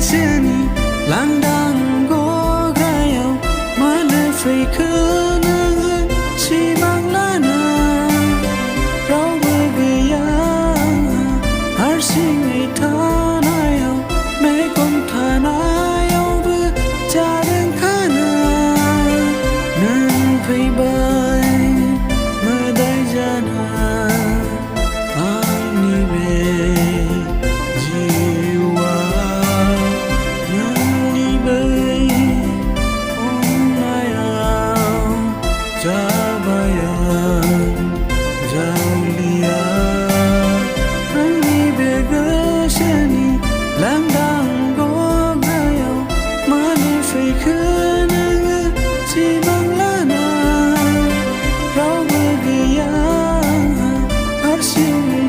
गोसोनि लांदां गग्रायाव मानो फैखो नोङो सिमां लाना रावबो गैया हारसिङै थानायाव मेगन थानायावबो जादों खाना नों फैबाय मोदाय जाना आंनि बे जिउआ नोंनि बै अननायाव जाबाय आं जावलिया आंनि बे गोसोनि लांदां गग्रायाव मानो फैखो नोङो सिमां लाना रावबो गैया हारसिङै